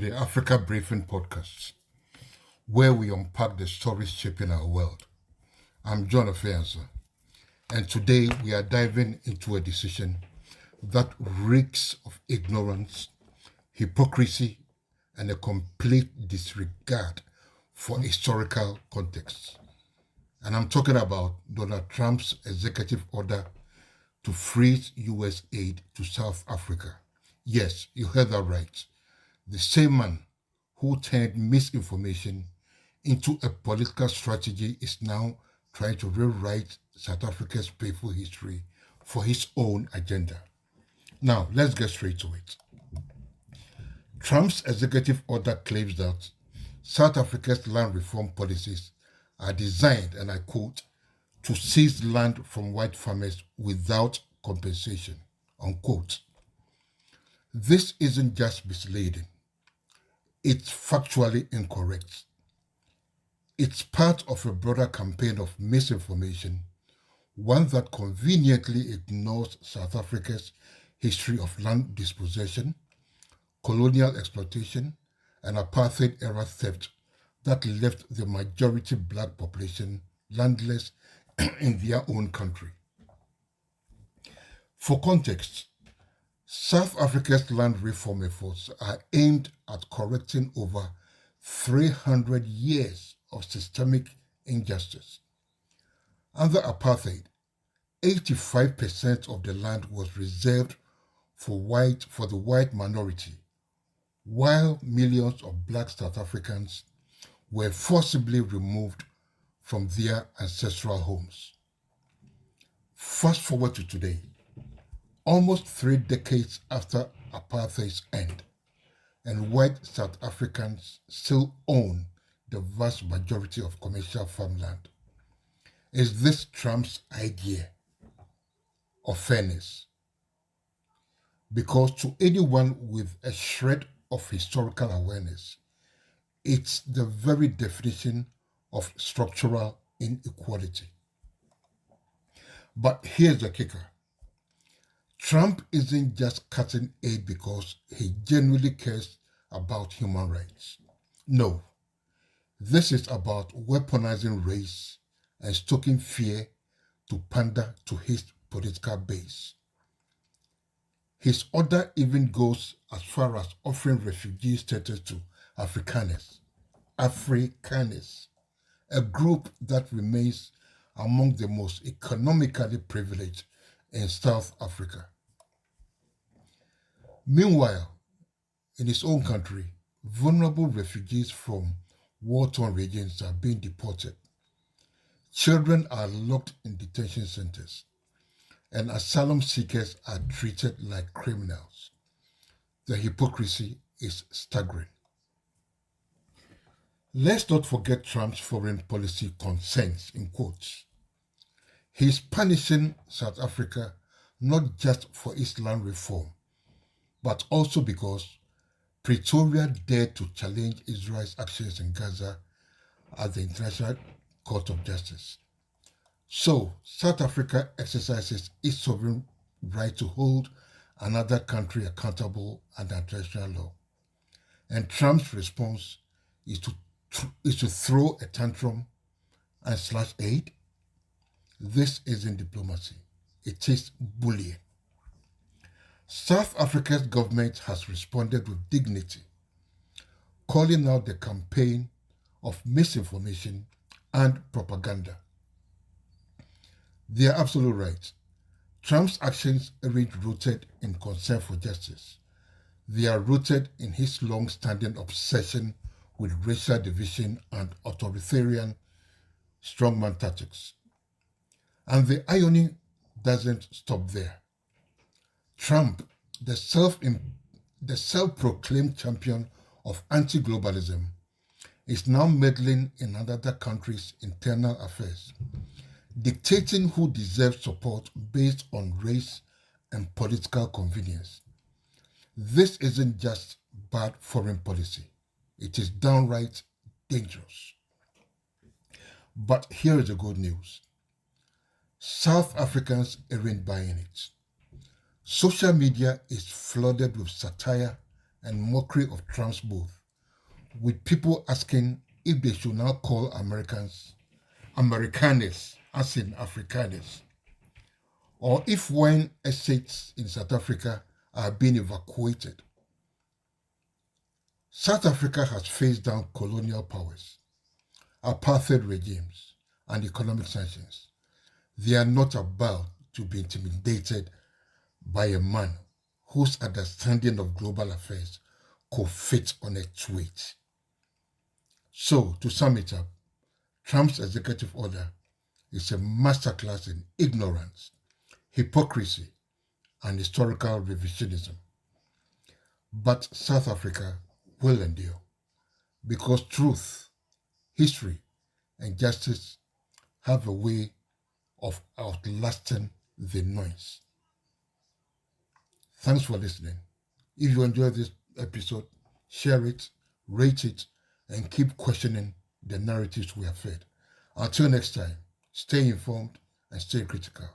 to the Africa Briefing Podcast, where we unpack the stories shaping our world. I'm John Afeanza, and today we are diving into a decision that reeks of ignorance, hypocrisy, and a complete disregard for historical context. And I'm talking about Donald Trump's executive order to freeze U.S. aid to South Africa. Yes, you heard that right. The same man who turned misinformation into a political strategy is now trying to rewrite South Africa's painful history for his own agenda. Now, let's get straight to it. Trump's executive order claims that South Africa's land reform policies are designed, and I quote, to seize land from white farmers without compensation, unquote. This isn't just misleading, it's factually incorrect. It's part of a broader campaign of misinformation, one that conveniently ignores South Africa's history of land dispossession, colonial exploitation, and apartheid-era theft that left the majority black population landless in their own country. For context, South Africa's land reform efforts are aimed at correcting over 300 years of systemic injustice. Under apartheid, 85% of the land was reserved for the white minority, while millions of black South Africans were forcibly removed from their ancestral homes. Fast forward to today, almost 3 decades after apartheid's end, and white South Africans still own the vast majority of commercial farmland. Is this Trump's idea of fairness? Because to anyone with a shred of historical awareness, it's the very definition of structural inequality. But here's the kicker. Trump isn't just cutting aid because he genuinely cares about human rights. No, this is about weaponizing race and stoking fear to pander to his political base. His order even goes as far as offering refugee status to Afrikaners, a group that remains among the most economically privileged in South Africa. Meanwhile, in his own country, vulnerable refugees from war-torn regions are being deported. Children are locked in detention centers, and asylum seekers are treated like criminals. The hypocrisy is staggering. Let's not forget Trump's foreign policy concerns, in quotes. He's punishing South Africa not just for its land reform, but also because Pretoria dared to challenge Israel's actions in Gaza at the International Court of Justice. So, South Africa exercises its sovereign right to hold another country accountable under international law. And Trump's response is to throw a tantrum and slash aid. This isn't diplomacy. It is bullying. South Africa's government has responded with dignity, calling out the campaign of misinformation and propaganda. They are absolutely right. Trump's actions aren't rooted in concern for justice. They are rooted in his long-standing obsession with racial division and authoritarian strongman tactics. And the irony doesn't stop there. Trump, the self-proclaimed champion of anti-globalism, is now meddling in another country's internal affairs, dictating who deserves support based on race and political convenience. This isn't just bad foreign policy. It is downright dangerous. But here is the good news. South Africans aren't buying it. Social media is flooded with satire and mockery of Trump's both, with people asking if they should now call Americans Amerikaners, as in Afrikaners, or if when estates in South Africa are being evacuated. South Africa has faced down colonial powers, apartheid regimes, and economic sanctions. They are not about to be intimidated by a man whose understanding of global affairs could fit on a tweet. So, to sum it up, Trump's executive order is a masterclass in ignorance, hypocrisy, and historical revisionism. But South Africa will endure because truth, history, and justice have a way of outlasting the noise. Thanks for listening. If you enjoyed this episode, share it, rate it, and keep questioning the narratives we have fed. Until next time, stay informed and stay critical.